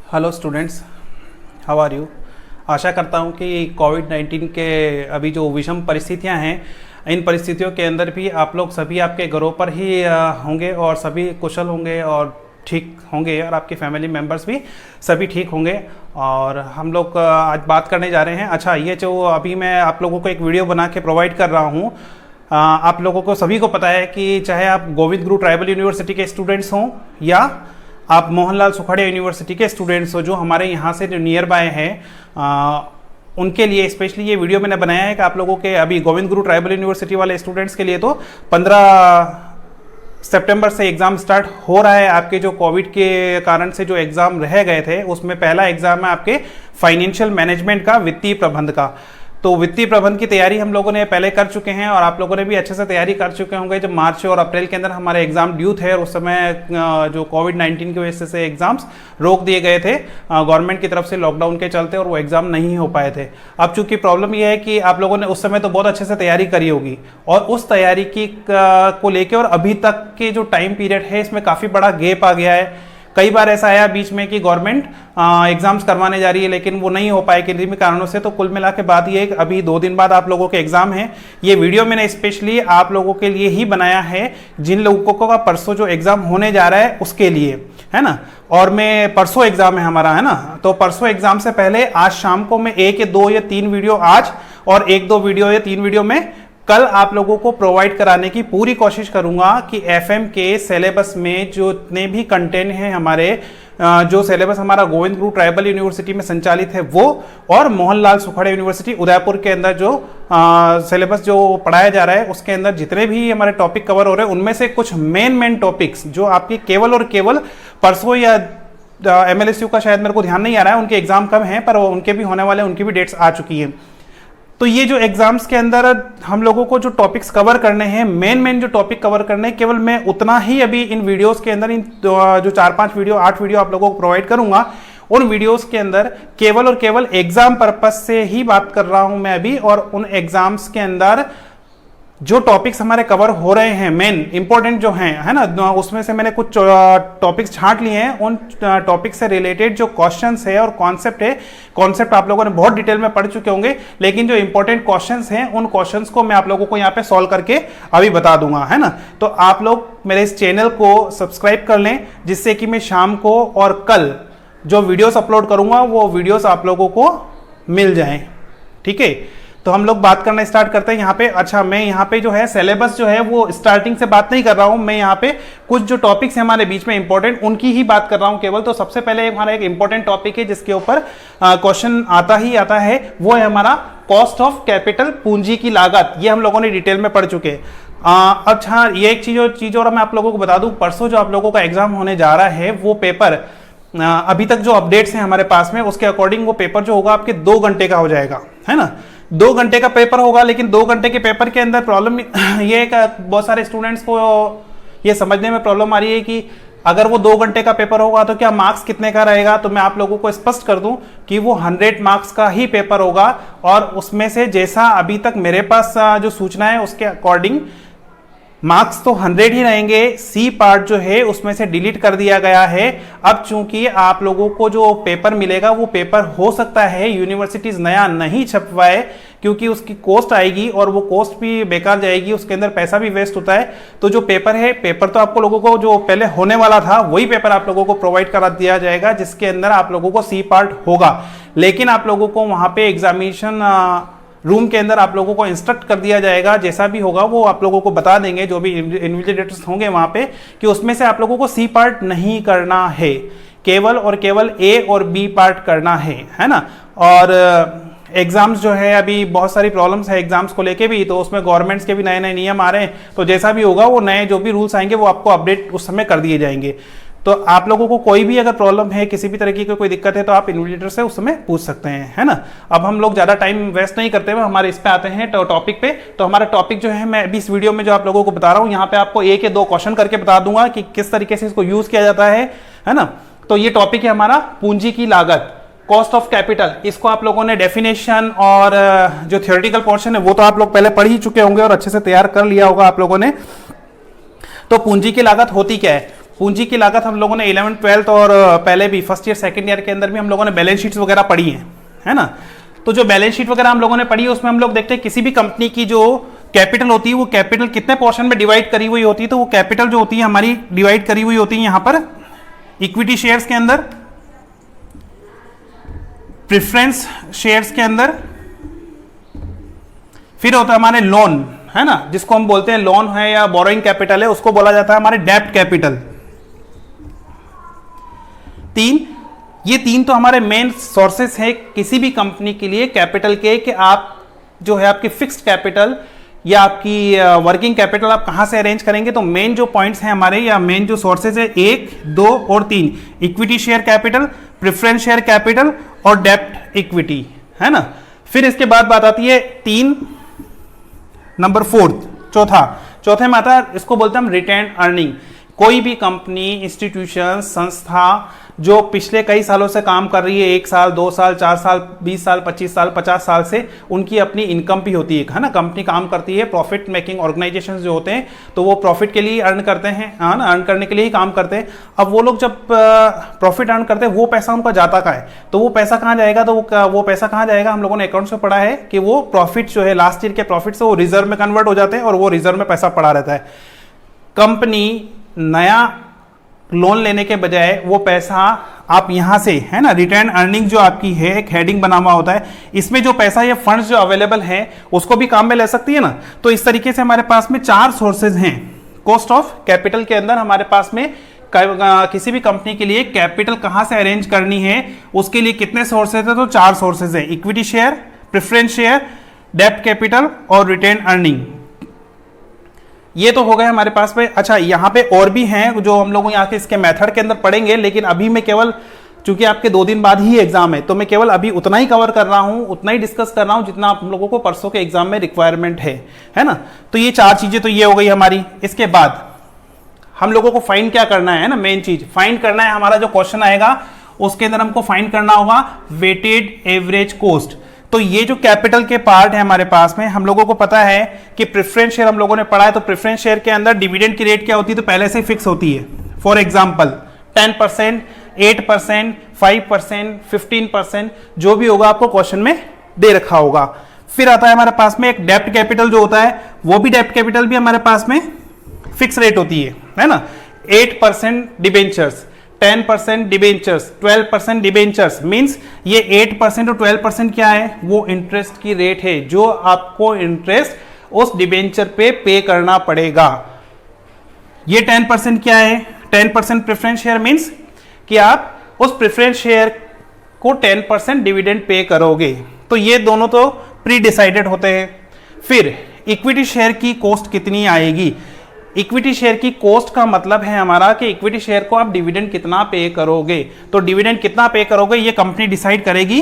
Hello students, how are you. आशा करता हूँ कि कोविड-19 के अभी जो विषम परिस्थितियाँ हैं, इन परिस्थितियों के अंदर भी आप लोग सभी आपके घरों पर ही होंगे और सभी कुशल होंगे और ठीक होंगे, और आपके फैमिली मेम्बर्स भी सभी ठीक होंगे। और हम लोग आज बात करने जा रहे हैं। अच्छा, ये जो अभी मैं आप लोगों को एक वीडियो बना के प्रोवाइड कर रहा हूँ, आप लोगों को सभी को पता है कि चाहे आप गोविंद गुरु ट्राइबल यूनिवर्सिटी के स्टूडेंट्स हों या आप मोहनलाल सुखाड़िया यूनिवर्सिटी के स्टूडेंट्स हो, जो हमारे यहाँ से जो नियर बाय हैं, उनके लिए स्पेशली ये वीडियो मैंने बनाया है कि आप लोगों के अभी गोविंद गुरु ट्राइबल यूनिवर्सिटी वाले स्टूडेंट्स के लिए तो 15 सितंबर से एग्ज़ाम स्टार्ट हो रहा है। आपके जो कोविड के कारण से जो एग्ज़ाम रह गए थे, उसमें पहला एग्ज़ाम है आपके फाइनेंशियल मैनेजमेंट का, वित्तीय प्रबंध का। तो वित्तीय प्रबंध की तैयारी हम लोगों ने पहले कर चुके हैं और आप लोगों ने भी अच्छे से तैयारी कर चुके होंगे। जब मार्च और अप्रैल के अंदर हमारे एग्जाम ड्यू थे और उस समय जो कोविड-19 की वजह से एग्जाम्स रोक दिए गए थे गवर्नमेंट की तरफ से लॉकडाउन के चलते, और वो एग्जाम नहीं हो पाए थे। अब चूंकि प्रॉब्लम यह है कि आप लोगों ने उस समय तो बहुत अच्छे से तैयारी करी होगी, और उस तैयारी की को लेकर और अभी तक के जो टाइम पीरियड है, इसमें काफ़ी बड़ा गैप आ गया है। कई बार ऐसा आया बीच में कि गवर्नमेंट एग्जाम्स करवाने जा रही है, लेकिन वो नहीं हो पाए किन्हीं भी कारणों से। तो कुल मिला के बात ये है कि अभी 2 दिन बाद आप लोगों के एग्जाम है। ये वीडियो मैंने स्पेशली आप लोगों के लिए ही बनाया है, जिन लोगों का परसों जो एग्जाम होने जा रहा है उसके लिए, है ना। और मैं परसों एग्जाम है हमारा, है ना। तो परसों एग्जाम से पहले आज शाम को मैं 1 या 2 या 3 वीडियो आज और 1-2 वीडियो या 3 वीडियो में कल आप लोगों को प्रोवाइड कराने की पूरी कोशिश करूंगा कि एफएम के सिलेबस में जो इतने भी कंटेंट हैं हमारे, जो सिलेबस हमारा गोविंद गुरु ट्राइबल यूनिवर्सिटी में संचालित है वो, और मोहनलाल सुखाड़िया यूनिवर्सिटी उदयपुर के अंदर जो सिलेबस जो पढ़ाया जा रहा है, उसके अंदर जितने भी हमारे टॉपिक कवर हो रहे हैं, उनमें से कुछ मेन टॉपिक्स जो आपके केवल और केवल परसों या MLSU का शायद मेरे को ध्यान नहीं आ रहा है, उनके एग्जाम कब हैं, पर उनके भी होने वाले, उनकी भी डेट्स आ चुकी हैं। तो ये जो एग्जाम्स के अंदर हम लोगों को जो टॉपिक्स कवर करने हैं, मेन जो टॉपिक कवर करने हैं, केवल मैं उतना ही अभी इन वीडियोस के अंदर, इन जो 4-5 वीडियो 8 वीडियो आप लोगों को प्रोवाइड करूंगा, उन वीडियोस के अंदर केवल और केवल एग्जाम पर्पज से ही बात कर रहा हूं मैं अभी। और उन एग्जाम्स के अंदर जो टॉपिक्स हमारे कवर हो रहे हैं, मेन इंपॉर्टेंट जो हैं, है ना, उसमें से मैंने कुछ टॉपिक्स छांट लिए हैं। उन टॉपिक से रिलेटेड जो क्वेश्चंस है और कॉन्सेप्ट है, कॉन्सेप्ट आप लोगों ने बहुत डिटेल में पढ़ चुके होंगे, लेकिन जो इंपॉर्टेंट क्वेश्चंस हैं, उन क्वेश्चंस को मैं आप लोगों को यहाँ पे सॉल्व करके अभी बता दूंगा, है ना। तो आप लोग मेरे इस चैनल को सब्सक्राइब कर लें, जिससे कि मैं शाम को और कल जो वीडियोस अपलोड करूंगा वो वीडियोस आप लोगों को मिल जाएं, ठीक है। तो हम लोग बात करना स्टार्ट करते हैं यहाँ पे। अच्छा, मैं यहाँ पे जो है सिलेबस जो है वो स्टार्टिंग से बात नहीं कर रहा हूँ, मैं यहाँ पे कुछ जो टॉपिक्स हैं हमारे बीच में इंपॉर्टेंट, उनकी ही बात कर रहा हूँ केवल। तो सबसे पहले हमारा एक इंपॉर्टेंट टॉपिक है जिसके ऊपर क्वेश्चन आता ही आता है, वो है हमारा कॉस्ट ऑफ कैपिटल, पूंजी की लागत। ये हम लोगों ने डिटेल में पढ़ चुके हैं। अच्छा, ये एक चीज और मैं आप लोगों को बता दूं, परसों जो आप लोगों का एग्जाम होने जा रहा है, वो पेपर अभी तक जो अपडेट्स हैं हमारे पास में, उसके अकॉर्डिंग वो पेपर जो होगा आपके 2 घंटे का हो जाएगा, है ना। 2 घंटे का पेपर होगा, लेकिन 2 घंटे के पेपर के अंदर प्रॉब्लम ये है कि बहुत सारे स्टूडेंट्स को ये समझने में प्रॉब्लम आ रही है कि अगर वो 2 घंटे का पेपर होगा तो क्या मार्क्स कितने का रहेगा। तो मैं आप लोगों को स्पष्ट कर दूं कि वो 100 मार्क्स का ही पेपर होगा, और उसमें से जैसा अभी तक मेरे पास जो सूचना है उसके अकॉर्डिंग मार्क्स तो 100 ही रहेंगे। सी पार्ट जो है उसमें से डिलीट कर दिया गया है। अब चूंकि आप लोगों को जो पेपर मिलेगा, वो पेपर हो सकता है यूनिवर्सिटीज नया नहीं छपवाए, क्योंकि उसकी कॉस्ट आएगी और वो कॉस्ट भी बेकार जाएगी, उसके अंदर पैसा भी वेस्ट होता है। तो जो पेपर है, पेपर तो आपको लोगों को जो पहले होने वाला था वही पेपर आप लोगों को प्रोवाइड करा दिया जाएगा, जिसके अंदर आप लोगों को सी पार्ट होगा। लेकिन आप लोगों को वहां पे एग्जामिनेशन रूम के अंदर आप लोगों को इंस्ट्रक्ट कर दिया जाएगा, जैसा भी होगा वो आप लोगों को बता देंगे, जो भी इन्विजिलेटर्स होंगे वहां पे, कि उसमें से आप लोगों को सी पार्ट नहीं करना है, केवल और केवल ए और बी पार्ट करना है ना। और एग्जाम्स जो है, अभी बहुत सारी प्रॉब्लम्स है एग्जाम्स को लेके भी, तो उसमें गवर्नमेंट्स के भी नए नए नियम आ रहे हैं। तो जैसा भी होगा वो नए जो भी रूल्स आएंगे वो आपको अपडेट उस समय कर दिए जाएंगे। तो आप लोगों को कोई भी अगर प्रॉब्लम है, किसी भी तरह की कोई दिक्कत है, तो आप इन्विजिलेटर से उस समय पूछ सकते हैं, है ना। अब हम लोग ज्यादा टाइम वेस्ट नहीं करते हुए हमारे इस पे आते हैं टॉपिक पे। तो हमारा टॉपिक जो है, मैं अभी इस वीडियो में जो आप लोगों को बता रहा हूँ, यहाँ पे आपको 1 या 2 क्वेश्चन करके बता दूंगा कि किस तरीके से इसको यूज किया जाता है ना। तो ये टॉपिक है हमारा पूंजी की लागत, कॉस्ट ऑफ कैपिटल। इसको आप लोगों ने डेफिनेशन और जो थियोरेटिकल पोर्शन है वो तो आप लोग पहले पढ़ ही चुके होंगे और अच्छे से तैयार कर लिया होगा आप लोगों ने। तो पूंजी की लागत होती क्या है? पूंजी की लागत हम लोगों ने 11th 12th और पहले भी फर्स्ट ईयर सेकंड ईयर के अंदर भी हम लोगों ने बैलेंस शीट्स वगैरह पढ़ी हैं, है ना। तो जो बैलेंस शीट वगैरह हम लोगों ने पढ़ी है उसमें हम लोग देखते हैं किसी भी कंपनी की जो कैपिटल होती है वो कैपिटल कितने पोर्शन में डिवाइड करी हुई होती है। तो वो कैपिटल जो होती है हमारी डिवाइड करी हुई होती है यहां पर इक्विटी शेयर्स के अंदर, प्रेफरेंस शेयर्स के अंदर, फिर होता है हमारे लोन, है ना, जिसको हम बोलते हैं लोन है या बोरोइंग कैपिटल है, उसको बोला जाता है हमारे डेब्ट कैपिटल। ये तीन तो हमारे मेन सोर्सेस है किसी भी कंपनी के लिए कैपिटल के, कि आप जो है आपकी फिक्स्ड कैपिटल या आपकी वर्किंग कैपिटल आप कहां से अरेंज करेंगे। तो मेन जो पॉइंट्स हैं हमारे या मेन जो सोर्सेज है 1, 2 और 3, equity share capital, preference share capital और डेब्ट इक्विटी, है ना। फिर इसके बाद बात आती है 3 नंबर 4th, चौथे में आता है, इसको बोलते हैं हम रिटेन अर्निंग। कोई भी कंपनी, इंस्टीट्यूशन, संस्था जो पिछले कई सालों से काम कर रही है, 1 साल 2 साल 4 साल 20 साल 25 साल 50 साल से, उनकी अपनी इनकम भी होती है ना। कंपनी काम करती है, प्रॉफिट मेकिंग ऑर्गेनाइजेशंस जो होते हैं तो वो प्रॉफिट के लिए अर्न करते हैं, हाँ ना, अर्न करने के लिए ही काम करते हैं। अब वो लोग जब प्रॉफिट अर्न करते हैं वो पैसा उनका जाता कहाँ है, तो वो पैसा कहाँ जाएगा, तो वो पैसा कहाँ जाएगा, हम लोगों ने अकाउंट्स में पढ़ा है कि वो प्रॉफिट जो है लास्ट ईयर के प्रॉफिट से वो रिजर्व में कन्वर्ट हो जाते हैं और वो रिजर्व में पैसा पड़ा रहता है। कंपनी नया लोन लेने के बजाय वो पैसा आप यहां से, है ना, रिटर्न अर्निंग जो आपकी है एक हेडिंग बना हुआ होता है, इसमें जो पैसा या फंड्स जो अवेलेबल है उसको भी काम में ले सकती है ना। तो इस तरीके से हमारे पास में 4 सोर्सेज हैं कॉस्ट ऑफ कैपिटल के अंदर। हमारे पास में किसी भी कंपनी के लिए कैपिटल कहां से अरेंज करनी है उसके लिए कितने सोर्सेज है, तो 4 सोर्सेज है, इक्विटी शेयर, प्रेफरेंस शेयर, डेब्ट कैपिटल और रिटेन अर्निंग। ये तो हो गए हमारे पास में। अच्छा, यहाँ पे और भी हैं जो हम लोग यहाँ के इसके मेथड के अंदर पढ़ेंगे, लेकिन अभी मैं केवल, चूंकि आपके 2 दिन बाद ही एग्जाम है, तो मैं केवल अभी उतना ही कवर कर रहा हूँ, उतना ही डिस्कस कर रहा हूँ जितना आप लोगों को परसों के एग्जाम में रिक्वायरमेंट है ना। तो ये 4 चीजें तो ये हो गई हमारी। इसके बाद हम लोगों को फाइंड क्या करना है ना, मेन चीज फाइंड करना है, हमारा जो क्वेश्चन आएगा उसके अंदर हमको फाइंड करना होगा वेटेड एवरेज कॉस्ट। तो ये जो कैपिटल के पार्ट है हमारे पास में, हम लोगों को पता है कि प्रेफरेंस शेयर हम लोगों ने पढ़ा है, तो प्रेफरेंस शेयर के अंदर डिविडेंड की रेट क्या होती है, तो पहले से फिक्स होती है। फॉर एग्जांपल 10%, 8%, 5%, 15%, जो भी होगा आपको क्वेश्चन में दे रखा होगा। फिर आता है हमारे पास में एक डेब्ट कैपिटल जो होता है, वो भी डेब्ट कैपिटल भी हमारे पास में फिक्स रेट होती है ना। 8% डिबेंचर्स, 10% डिबेंचर्स, 12% डिबेंचर्स, मींस ये 8% और 12% क्या है, वो इंटरेस्ट की रेट है जो आपको इंटरेस्ट उस डिबेंचर पे करना पड़ेगा। ये 10% क्या है, 10% प्रेफरेंस शेयर मींस कि आप उस प्रेफरेंस शेयर को 10% डिविडेंड पे करोगे। तो ये दोनों तो प्री डिसाइडेड होते हैं। फिर इक्विटी शेयर की कॉस्ट कितनी आएगी। इक्विटी शेयर की कॉस्ट का मतलब है हमारा कि इक्विटी शेयर को आप डिविडेंड कितना पे करोगे। तो डिविडेंड कितना पे करोगे ये कंपनी डिसाइड करेगी।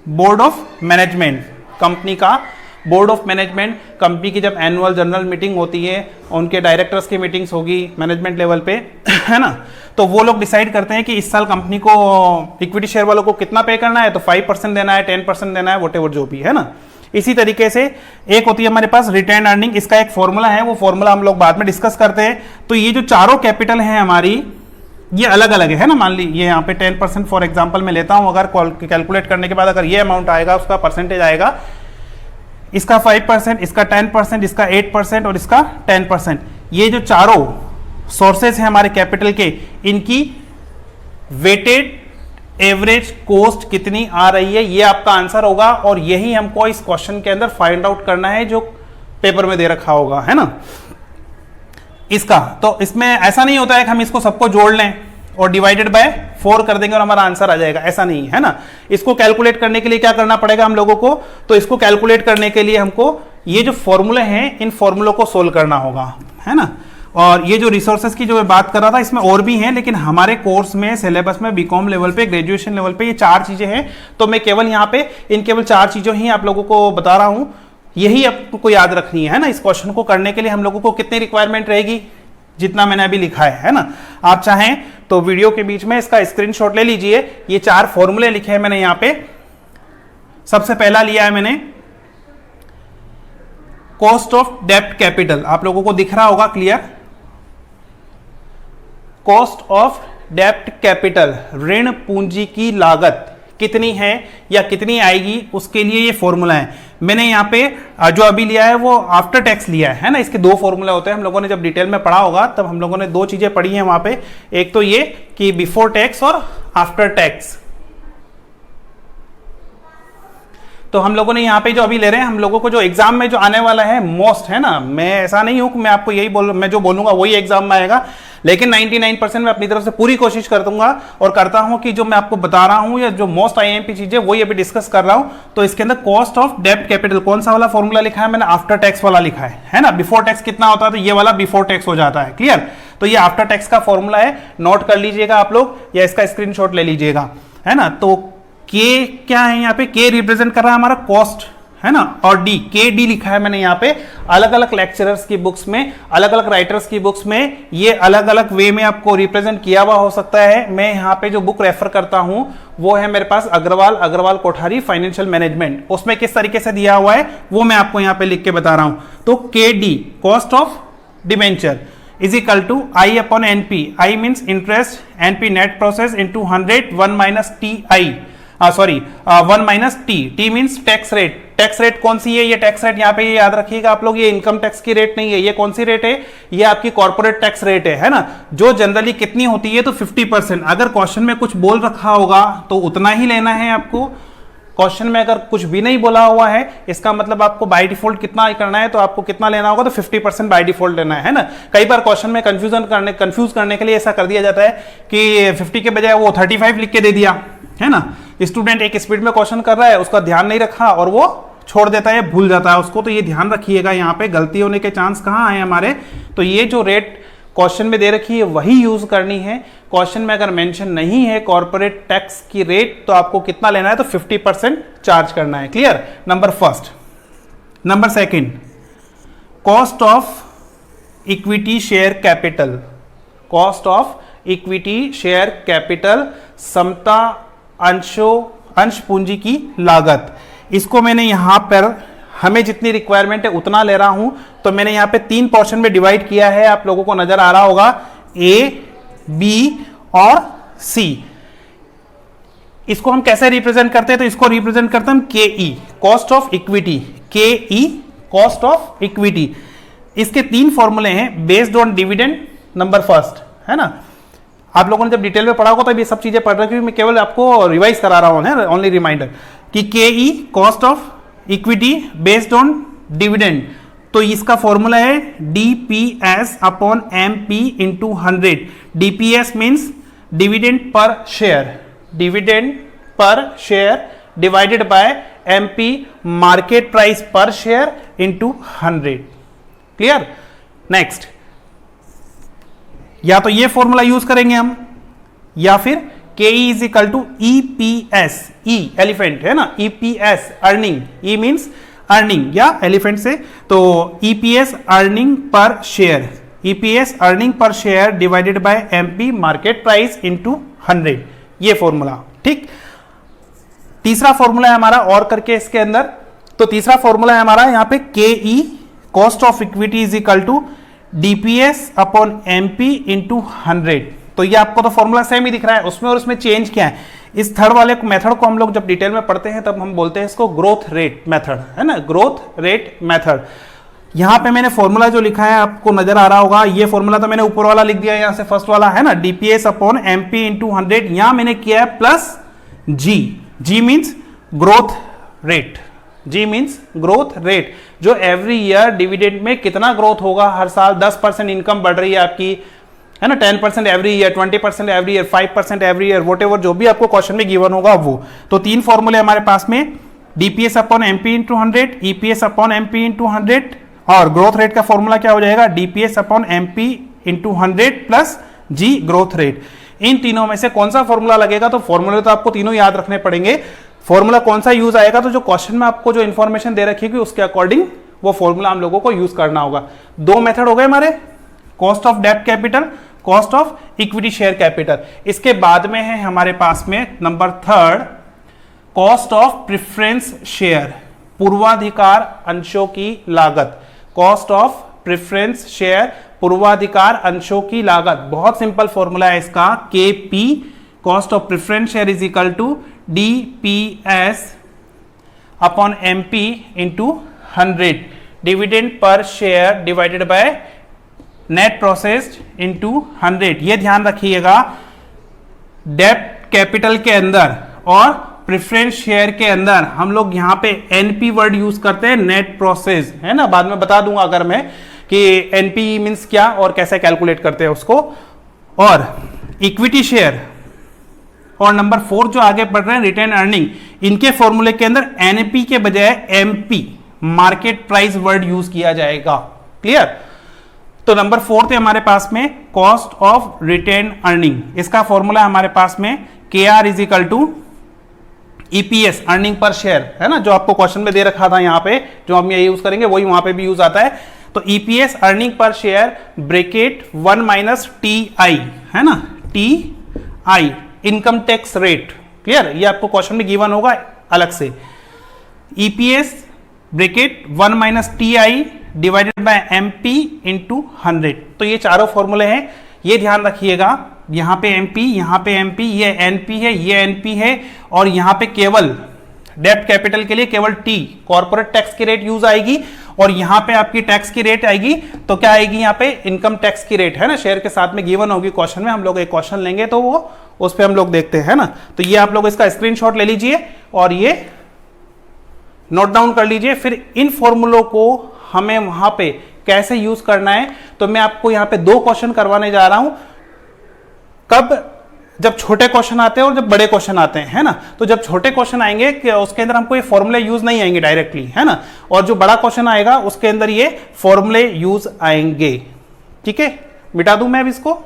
बोर्ड ऑफ मैनेजमेंट, कंपनी का बोर्ड ऑफ मैनेजमेंट, कंपनी की जब एनुअल जनरल मीटिंग होती है, उनके डायरेक्टर्स की मीटिंग्स होगी मैनेजमेंट लेवल पे, है ना, तो वो लोग डिसाइड करते हैं कि इस साल कंपनी को इक्विटी शेयर वालों को कितना पे करना है, तो 5% देना है, 10% देना है, व्हाटएवर जो भी है ना। इसी तरीके से एक होती है हमारे पास रिटेन अर्निंग, इसका एक फॉर्मूला है, वो फॉर्मूला हम लोग बाद में डिस्कस करते हैं। तो ये जो चारों कैपिटल है हमारी, ये अलग अलग है ना। मान ली ये यहाँ पे 10% फॉर एग्जांपल मैं लेता हूं, अगर कैलकुलेट करने के बाद अगर ये अमाउंट आएगा, उसका परसेंटेज आएगा, इसका 5%, इसका 10%, इसका 8% और इसका 10%। ये जो चारों सोर्सेस हैं हमारे कैपिटल के, इनकी वेटेड एवरेज कॉस्ट कितनी आ रही है, ये आपका आंसर होगा। और यही हमको इस क्वेश्चन के अंदर फाइंड आउट करना है जो पेपर में दे रखा होगा, है ना। इसका तो इसमें ऐसा नहीं होता है कि हम इसको सबको जोड़ लें और डिवाइडेड बाय 4 कर देंगे और हमारा आंसर आ जाएगा, ऐसा नहीं है ना। इसको कैलकुलेट करने के लिए क्या करना पड़ेगा हम लोगों को, तो इसको कैलकुलेट करने के लिए हमको ये जो फॉर्मूले हैं, इन फॉर्मूलों को सोल्व करना होगा, है ना। और ये जो रिसोर्सेज की जो मैं बात कर रहा था, इसमें और भी हैं, लेकिन हमारे कोर्स में सिलेबस में बीकॉम लेवल पे, ग्रेजुएशन लेवल पे ये 4 चीजें हैं। तो मैं केवल यहाँ पे इन केवल 4 चीजों ही आप लोगों को बता रहा हूँ, यही आपको याद रखनी है ना। इस क्वेश्चन को करने के लिए हम लोगों को कितनी रिक्वायरमेंट रहेगी, जितना मैंने अभी लिखा है ना। आप चाहें तो वीडियो के बीच में इसका स्क्रीनशॉट ले लीजिए। ये 4 फॉर्मूले लिखे हैं मैंने यहाँ पे। सबसे पहला लिया है मैंने कॉस्ट ऑफ डेब्ट कैपिटल, आप लोगों को दिख रहा होगा क्लियर। कॉस्ट ऑफ डेब्ट कैपिटल, ऋण पूंजी की लागत कितनी है या कितनी आएगी, उसके लिए ये फॉर्मूला है। मैंने यहाँ पे जो अभी लिया है वो आफ्टर टैक्स लिया है ना। इसके दो फॉर्मूला होते हैं, हम लोगों ने जब डिटेल में पढ़ा होगा तब हम लोगों ने दो चीजें पढ़ी हैं वहां पे, एक तो ये कि बिफोर टैक्स और आफ्टर टैक्स। तो हम लोगों ने यहाँ पे जो अभी ले रहे हैं, हम लोगों को जो एग्जाम में जो आने वाला है मोस्ट, है ना, मैं ऐसा नहीं हूं कि मैं आपको यही मैं जो बोलूंगा वही एग्जाम में आएगा, लेकिन 99% मैं अपनी तरफ से पूरी कोशिश कर दूंगा और करता हूं कि जो मैं आपको बता रहा हूं या जो मोस्ट आईएमपी चीजें वही अभी डिस्कस कर रहा हूं। तो इसके अंदर कॉस्ट ऑफ डेब्ट कैपिटल कौन सा वाला फॉर्मूला लिखा है मैंने, आफ्टर टैक्स वाला लिखा है ना। बिफोर टैक्स कितना होता है, तो ये वाला बिफोर टैक्स हो जाता है, क्लियर। तो ये आफ्टर टैक्स का फॉर्मूला है, नोट कर लीजिएगा आप लोग या इसका स्क्रीनशॉट ले लीजिएगा, है ना। तो के क्या है यहाँ पे, के रिप्रेजेंट कर रहा है हमारा कॉस्ट, है ना, और डी, के डी लिखा है मैंने यहाँ पे। अलग अलग लेक्चरर्स की बुक्स में, अलग अलग राइटर्स की बुक्स में ये अलग अलग वे में आपको रिप्रेजेंट किया हुआ हो सकता है। मैं यहाँ पे जो बुक रेफर करता हूं वो है मेरे पास अग्रवाल कोठारी फाइनेंशियल मैनेजमेंट, उसमें किस तरीके से दिया हुआ है वो मैं आपको यहाँ पे लिख के बता रहा हूं। तो K D, cost of debenture, is equal to I upon NP, I means interest, NP net proceeds into 100, 1 minus T I, sorry 1 minus T, T means tax rate. Tax rate कौन सी है, ये टैक्स रेट यहाँ पे ये याद रखिएगा आप लोग, ये इनकम टैक्स की रेट नहीं है, ये कौन सी रेट है, ये आपकी कॉर्पोरेट टैक्स रेट है ना, जो जनरली कितनी होती है तो 50%। अगर क्वेश्चन में कुछ बोल रखा होगा तो उतना ही लेना है आपको। क्वेश्चन में अगर कुछ भी नहीं बोला हुआ है, इसका मतलब आपको बाय डिफॉल्ट कितना करना है, तो आपको कितना लेना होगा, तो 50% बाय डिफॉल्ट लेना है ना। कई बार क्वेश्चन में कंफ्यूज करने के लिए ऐसा कर दिया जाता है कि 50 के बजाय वो 35 लिख के दे दिया, है ना। स्टूडेंट एक स्पीड में क्वेश्चन कर रहा है, उसका ध्यान नहीं रखा और वो छोड़ देता है, भूल जाता है उसको। तो ये ध्यान रखिएगा, यहाँ पे गलती होने के चांस कहाँ आए हमारे। तो ये जो रेट क्वेश्चन में दे रखी है वही यूज करनी है। क्वेश्चन में अगर मेंशन नहीं है कॉर्पोरेट टैक्स की रेट, तो आपको कितना लेना है, तो 50% चार्ज करना है, clear. Number first. Number second, cost of equity share capital, cost of equity share capital, समता अंश पूंजी की लागत। इसको मैंने यहां पर हमें जितनी रिक्वायरमेंट है उतना ले रहा हूं, तो मैंने यहां पे 3 पोर्शन में डिवाइड किया है, आप लोगों को नजर आ रहा होगा, ए, बी और सी। इसको हम कैसे रिप्रेजेंट करते हैं, तो इसको रिप्रेजेंट करते हैं हम के ई, कॉस्ट ऑफ इक्विटी, के ई कॉस्ट ऑफ इक्विटी। इसके 3 फॉर्मूले हैं, based on dividend, number first, है ना। आप लोगों ने जब डिटेल में पढ़ा होगा तब ये सब चीजें पढ़ रखी, मैं केवल आपको रिवाइज करा रहा हूं, ओनली रिमाइंडर, कि K E cost of equity based on dividend. तो इसका फॉर्मूला है DPS upon MP into 100। DPS means dividend per share, dividend per share divided by MP market price per share into 100, clear. Next, या तो ये formula use करेंगे हम, या फिर K E is equal to EPS, E elephant है ना, EPS earning, E means earning या एलिफेंट से, तो EPS earning per share, EPS earning per share divided by MP market price into 100, ये फॉर्मूला, ठीक। तीसरा फॉर्मूला है हमारा और करके इसके अंदर, तो तीसरा फॉर्मूला है हमारा यहाँ पे K E cost of equity is equal to DPS upon MP into 100। तो ये आपको तो फॉर्मूला सेम ही दिख रहा है, उसमें और उसमें चेंज क्या है। इस थर्ड वाले मेथड को हम लोग जब डिटेल में पढ़ते हैं तब हम बोलते हैं इसको ग्रोथ रेट मेथड, है ना, ग्रोथ रेट मेथड। यहां पे मैंने फॉर्मूला जो लिखा है आपको नजर आ रहा होगा, ये फॉर्मूला तो मैंने ऊपर वाला लिख दिया, यहां से फर्स्ट वाला है ना, डीपीएस अपॉन एमपी इंटू 100। यहां मैंने किया है प्लस जी, जी मीन्स ग्रोथ रेट, जी मीन्स ग्रोथ रेट, जो एवरी ईयर डिविडेंड में कितना ग्रोथ होगा हर साल। 10% इनकम बढ़ रही है आपकी, है ना, 10% every year, 20% every year, 5% every year, what ever जो भी आपको क्वेश्चन में गिवन होगा वो। तो 3 फॉर्मूले हमारे पास में, DPS upon MP into 100, EPS upon MP into 100, और ग्रोथ रेट का फॉर्मूला क्या हो जाएगा, DPS upon MP into 100 plus G growth rate. इन तीनों में से कौन सा फॉर्मूला लगेगा, तो फॉर्मूले तो आपको तीनों याद रखने पड़ेंगे। फॉर्मूला कौन सा यूज आएगा, तो जो क्वेश्चन में आपको जो इंफॉर्मेशन दे रखी है उसके अकॉर्डिंग वो फॉर्मूला हम लोगों को यूज करना होगा। 2 मेथड हो गए हमारे, कॉस्ट ऑफ डेब्ट capital, cost of equity share capital. इसके बाद में है हमारे पास में number 3, cost of preference share, पूर्वाधिकार अंशों की लागत, कॉस्ट ऑफ प्रेफरेंस शेयर, पूर्वाधिकार अंशों की लागत, बहुत सिंपल फॉर्मूला है इसका, KP cost of preference share is equal to DPS upon MP into 100, dividend per share divided by net proceeds into 100। ये ध्यान रखिएगा, डेब्ट कैपिटल के अंदर और प्रेफरेंस शेयर के अंदर हम लोग यहां पे NP वर्ड यूज करते हैं, नेट प्रोसेस, है ना, बाद में बता दूंगा अगर मैं कि NP मींस क्या और कैसे कैलकुलेट करते हैं उसको। और इक्विटी शेयर और नंबर 4 जो आगे बढ़ रहे हैं रिटेन अर्निंग, इनके फॉर्मूले के अंदर NP के बजाय MP market price word use किया जाएगा। क्लियर? तो नंबर 4 थे हमारे पास में कॉस्ट ऑफ रिटेन अर्निंग, इसका फॉर्मूला हमारे पास में KR is equal to EPS earning per share, है ना, जो आपको क्वेश्चन में दे रखा था यहाँ पे, जो हम ये यूज करेंगे वही वहां पे भी यूज आता है। तो EPS earning per share bracket 1 minus TI, है ना, TI income tax rate. Clear? ये आपको क्वेश्चन में गिवन होगा अलग से। EPS bracket 1 minus TI divided by MP into 100। तो ये चारों फॉर्मूले हैं, ये ध्यान रखिएगा, यहां पे MP, यहां पे MP, ये NP है, ये NP है, और यहां पे केवल डेब्ट कैपिटल के लिए केवल T कॉर्पोरेट टैक्स की रेट यूज आएगी, और यहां पे आपकी टैक्स की रेट आएगी, तो क्या आएगी यहाँ पे इनकम टैक्स की रेट, है ना, शेयर के साथ में गिवन होगी क्वेश्चन में। हम लोग एक क्वेश्चन लेंगे तो वो उस पर हम लोग देखते हैं ना। तो ये आप लोग इसका स्क्रीनशॉट ले लीजिए और ये नोट डाउन कर लीजिए। फिर इन फॉर्मूलों को हमें वहां पे कैसे यूज करना है, तो मैं आपको यहां पे 2 क्वेश्चन करवाने जा रहा हूं। कब? जब छोटे क्वेश्चन आते हैं और जब बड़े क्वेश्चन आते हैं, है ना। तो जब छोटे क्वेश्चन आएंगे कि उसके अंदर हमको ये फॉर्मूले यूज नहीं आएंगे डायरेक्टली, है ना, और जो बड़ा क्वेश्चन आएगा उसके अंदर ये फॉर्मूले यूज आएंगे। ठीक है, मिटा दूं मैं अब इसको।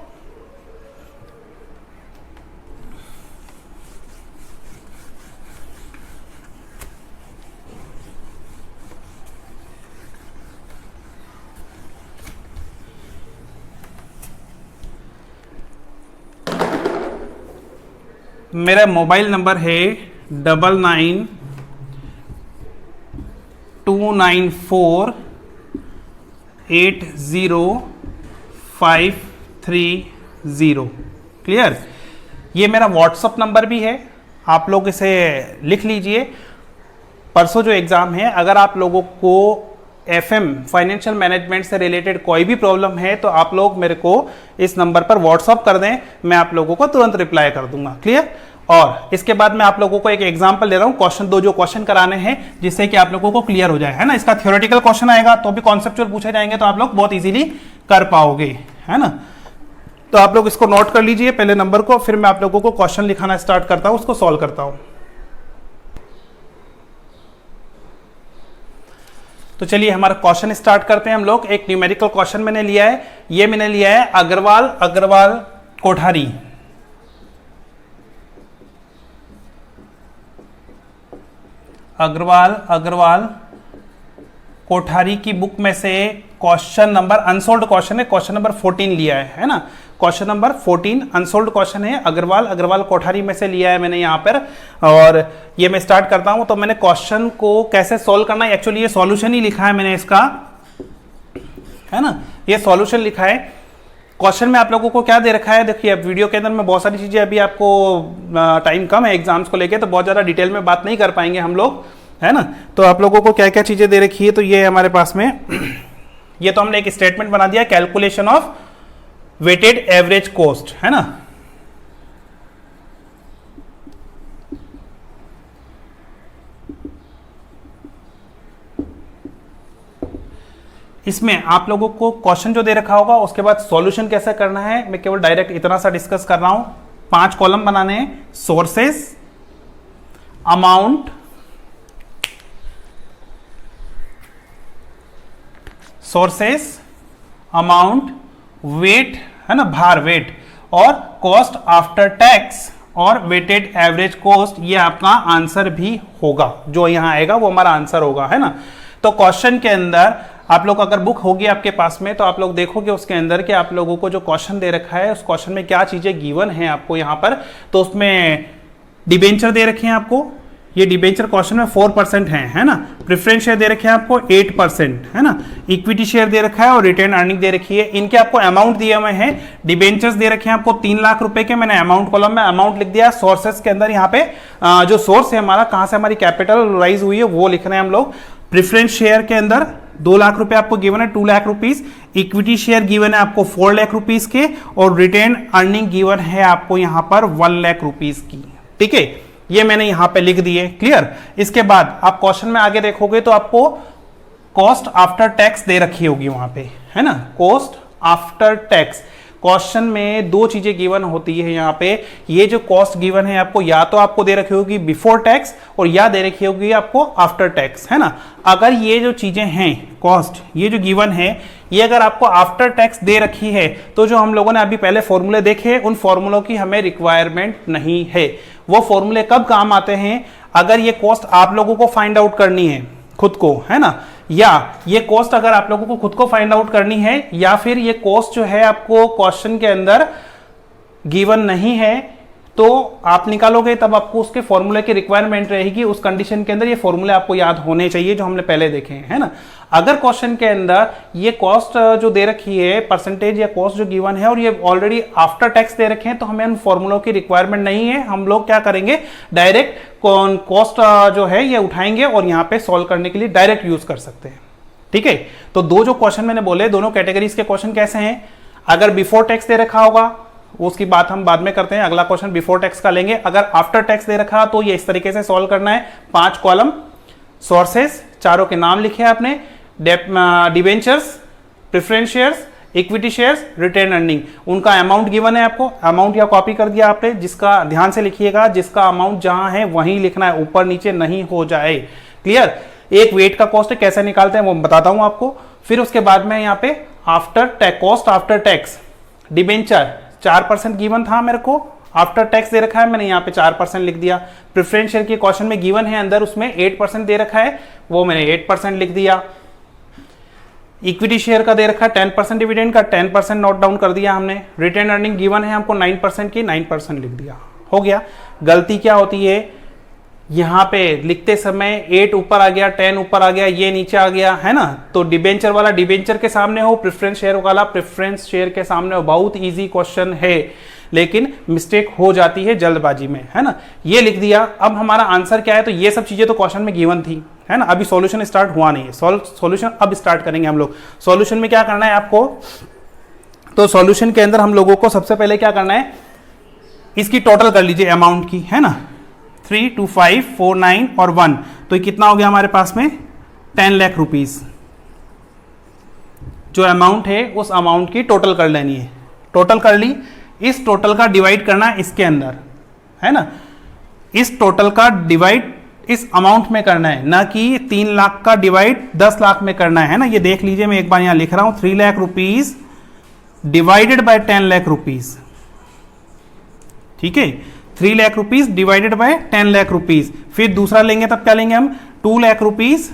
मेरा मोबाइल नंबर है 9929480530। क्लियर? ये मेरा व्हाट्सअप नंबर भी है, आप लोग इसे लिख लीजिए। परसों जो एग्ज़ाम है, अगर आप लोगों को FM फाइनेंशियल मैनेजमेंट से रिलेटेड कोई भी प्रॉब्लम है तो आप लोग मेरे को इस नंबर पर व्हाट्सअप कर दें, मैं आप लोगों को तुरंत रिप्लाई कर दूंगा। क्लियर? और इसके बाद मैं आप लोगों को एक एग्जांपल दे रहा हूं, क्वेश्चन 2 जो क्वेश्चन कराने हैं, जिससे कि आप लोगों को क्लियर हो जाए, है ना। इसका थ्योरेटिकल क्वेश्चन आएगा तो भी कॉन्सेप्चुअल पूछे जाएंगे, तो आप लोग बहुत इजीली कर पाओगे, है ना। तो आप लोग इसको नोट कर लीजिए पहले नंबर को, फिर मैं आप लोगों को क्वेश्चन लिखाना स्टार्ट करता हूं, उसको सॉल्व करता हूं। तो चलिए हमारा क्वेश्चन स्टार्ट करते हैं हम लोग। एक न्यूमेरिकल क्वेश्चन मैंने लिया है, ये मैंने लिया है अग्रवाल कोठारी। अग्रवाल कोठारी की बुक में से क्वेश्चन नंबर, अनसोल्ड क्वेश्चन है, क्वेश्चन नंबर 14 लिया है ना। क्वेश्चन नंबर 14 अनसोल्ड क्वेश्चन है, अग्रवाल कोठारी में से लिया है मैंने यहाँ पर। और ये मैं स्टार्ट करता हूँ। तो मैंने क्वेश्चन को कैसे सॉल्व करना है, एक्चुअली ये सॉल्यूशन ही लिखा है मैंने इसका, है ना, ये सॉल्यूशन लिखा है। क्वेश्चन में आप लोगों को क्या दे रखा है, देखिए अब वीडियो के अंदर में बहुत सारी चीज़ें, अभी आपको टाइम कम है एग्जाम्स को लेके, तो बहुत ज़्यादा डिटेल में बात नहीं कर पाएंगे हम लोग, है ना। तो आप लोगों को क्या क्या चीज़ें दे रखी है, तो ये हमारे पास में ये तो हमने एक स्टेटमेंट बना दिया, calculation of weighted average cost, है ना। इसमें आप लोगों को क्वेश्चन जो दे रखा होगा उसके बाद सॉल्यूशन कैसे करना है, मैं केवल डायरेक्ट इतना सा डिस्कस कर रहा हूं। 5 कॉलम बनाने हैं, सोर्सेस, अमाउंट, वेट, है ना, भार, वेट, और कॉस्ट आफ्टर टैक्स और वेटेड एवरेज कॉस्ट। ये आपका आंसर भी होगा, जो यहां आएगा वो हमारा आंसर होगा, है ना। तो क्वेश्चन के अंदर आप लोग अगर बुक होगी आपके पास में, तो आप लोग देखोगे उसके अंदर कि आप लोगों को जो क्वेश्चन दे रखा है उस क्वेश्चन में क्या चीजें गिवन है आपको यहाँ पर। तो उसमें डिबेंचर दे रखे हैं आपको, ये डिबेंचर क्वेश्चन में 4% है ना। प्रेफरेंस शेयर दे रखे हैं आपको 8%, है ना। इक्विटी शेयर दे रखा है और रिटेन अर्निंग दे रखी है। इनके आपको अमाउंट दिए हुए हैं। डिबेंचर्स दे रखे हैं आपको 3 लाख रुपए के, मैंने अमाउंट कॉलम में अमाउंट लिख दिया। सोर्सेस के अंदर यहाँ पे जो सोर्स है हमारा, कहां से हमारी कैपिटल राइज हुई है वो लिख रहे हैं हम लोग। प्रेफरेंस शेयर के अंदर 2 लाख रुपए आपको गिवन है, 2 lakh rupees. Equity share given है आपको 4 लाख रुपीज के, और रिटेन अर्निंग गिवन है आपको यहां पर 1 लाख रुपीज की। ठीक है, ये मैंने यहां पे लिख दिए। क्लियर। इसके बाद आप क्वेश्चन में आगे देखोगे तो आपको कॉस्ट आफ्टर टैक्स दे रखी होगी वहां पे, है ना। कॉस्ट आफ्टर टैक्स क्वेश्चन में 2 चीजें गिवन होती है यहाँ पे। ये जो कॉस्ट गिवन है आपको, या तो आपको दे रखी होगी बिफोर टैक्स और या दे रखी होगी आपको आफ्टर टैक्स, है ना। अगर ये जो चीजें हैं कॉस्ट, ये जो गिवन है, ये अगर आपको आफ्टर टैक्स दे रखी है तो जो हम लोगों ने अभी पहले फॉर्मूले देखे, उन फॉर्मूलों की हमें रिक्वायरमेंट नहीं है। वो फॉर्मूले कब काम आते हैं? अगर ये कॉस्ट आप लोगों को फाइंड आउट करनी है खुद को, है ना, या ये कॉस्ट अगर आप लोगों को खुद को फाइंड आउट करनी है, या फिर ये कॉस्ट जो है आपको क्वेश्चन के अंदर गिवन नहीं है, तो आप निकालोगे तब आपको उसके फॉर्मूले की रिक्वायरमेंट रहेगी। उस कंडीशन के अंदर ये फॉर्मूले आपको याद होने चाहिए जो हमने पहले देखे हैं, है ना। अगर क्वेश्चन के अंदर ये कॉस्ट जो दे रखी है, परसेंटेज या कॉस्ट जो गिवन है, और ये ऑलरेडी आफ्टर टैक्स दे रखे हैं, तो हमें उन फॉर्मूलों की रिक्वायरमेंट नहीं है। हम लोग क्या करेंगे, डायरेक्ट कॉस्ट जो है ये उठाएंगे और यहाँ पे सॉल्व करने के लिए डायरेक्ट यूज कर सकते हैं। ठीक है, तो 2 जो क्वेश्चन मैंने बोले, दोनों कैटेगरीज के क्वेश्चन कैसे हैं? अगर बिफोर टैक्स दे रखा होगा उसकी बात हम बाद में करते हैं, अगला क्वेश्चन बिफोर टैक्स का लेंगे। अगर आफ्टर टैक्स दे रखा तो ये इस तरीके से सॉल्व करना है। 5 कॉलम, सोर्सेस, चारों के नाम लिखे आपने, debentures, preference shares, equity shares, retained earning, उनका अमाउंट गिवन है आपको। अमाउंट या कॉपी कर दिया आपने, जिसका ध्यान से लिखिएगा, जिसका अमाउंट जहां है वहीं लिखना है, ऊपर नीचे नहीं हो जाए। क्लियर। एक वेट का कॉस्ट कैसे निकालते हैं वो बताता हूं आपको। फिर उसके बाद में यहाँ पे after tax, cost after tax, debenture 4% given था मेरे को, आफ्टर टैक्स दे रखा है, मैंने यहाँ पे 4% लिख दिया। प्रेफरेंस शेयर के क्वेश्चन में गिवन है अंदर, उसमें 8% दे रखा है, वो मैंने 8% लिख दिया। इक्विटी शेयर का दे रखा है 10% डिविडेंड का, 10% नोट डाउन कर दिया हमने। रिटेन अर्निंग गिवन है हमको 9% की, 9% लिख दिया। हो गया। गलती क्या होती है यहाँ पे लिखते समय, 8 ऊपर आ गया, 10 ऊपर आ गया, ये नीचे आ गया, है ना। तो डिबेंचर वाला डिबेंचर के सामने हो, प्रेफरेंस शेयर वाला प्रेफरेंस शेयर के सामने हो। बहुत इजी क्वेश्चन है, लेकिन मिस्टेक हो जाती है जल्दबाजी में, है ना। ये लिख दिया। अब हमारा आंसर क्या है? तो ये सब चीजें तो क्वेश्चन में गिवन थी, है ना। अभी सॉल्यूशन स्टार्ट हुआ नहीं है, सॉल्यूशन अब स्टार्ट करेंगे हम लोग। सॉल्यूशन में क्या करना है आपको? तो सॉल्यूशन के अंदर हम लोगों को सबसे पहले क्या करना है, इसकी टोटल कर लीजिए अमाउंट की, है ना। 3, 2, 5, 4, 9 और 1, तो ये कितना हो गया हमारे पास में? 10 लाख रुपीज। जो अमाउंट है उस अमाउंट की टोटल कर लेनी है। टोटल कर ली, इस टोटल का डिवाइड करना है इसके अंदर, है ना। इस टोटल का डिवाइड इस अमाउंट में करना है, ना कि 3 लाख का डिवाइड 10 लाख में करना है ना। ये देख लीजिए, मैं एक बार यहां लिख रहा हूं, 3 lakh rupees divided by 10 lakh rupees. ठीक है, 3 lakh rupees divided by 10 lakh rupees. फिर दूसरा लेंगे तब क्या लेंगे हम? 2 lakh rupees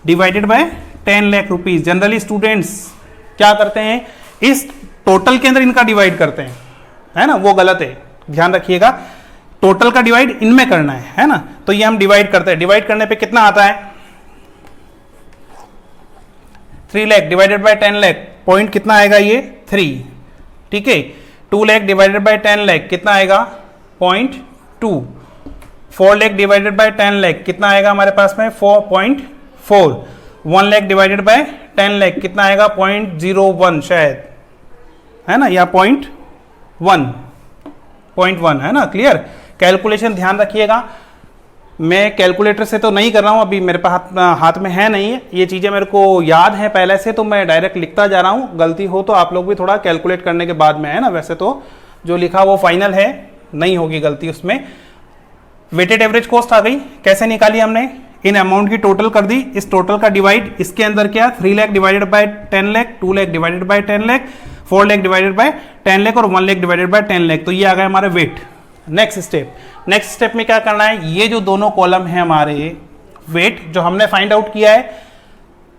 divided by 10 lakh rupees. Generally students क्या करते हैं, इस टोटल के अंदर इनका डिवाइड करते हैं, है ना। वो गलत है, ध्यान रखिएगा। टोटल का डिवाइड इनमें करना है ना। तो ये हम डिवाइड करते हैं। डिवाइड करने पे कितना आता है? 3 lakh divided by 10 lakh, point कितना आएगा? ये 3। ठीक है। 2 लाख डिवाइडेड बाय 10 लाख कितना आएगा? 0.2। 4 लाख डिवाइडेड बाय 10 लाख कितना आएगा हमारे पास में? 4.4। 1 लाख डिवाइडेड बाय 10 लाख कितना आएगा? 0.01 शायद, है ना, या 0.1 है ना। क्लियर। कैलकुलेशन ध्यान रखिएगा, मैं कैलकुलेटर से तो नहीं कर रहा हूं, अभी मेरे पास हाथ में है नहीं है। ये चीजें मेरे को याद है पहले से, तो मैं डायरेक्ट लिखता जा रहा हूं। गलती हो तो आप लोग भी थोड़ा कैलकुलेट करने के बाद में, है ना। वैसे तो जो लिखा वो फाइनल है, नहीं होगी गलती उसमें। वेटेड एवरेज कॉस्ट आ गई, कैसे निकाली हमने? इन अमाउंट की टोटल कर दी, इस टोटल का डिवाइड इसके अंदर क्या? 3 lakh divided by 10 lakh, 2 lakh divided by 10 lakh, 4 lakh divided by 10 lakh और 1 लाख डिवाइडेड बाय 10 लाख। तो ये आ गया हमारा वेट। नेक्स्ट स्टेप में क्या करना है? ये जो दोनों कॉलम है हमारे वेट, जो हमने फाइंड आउट किया है,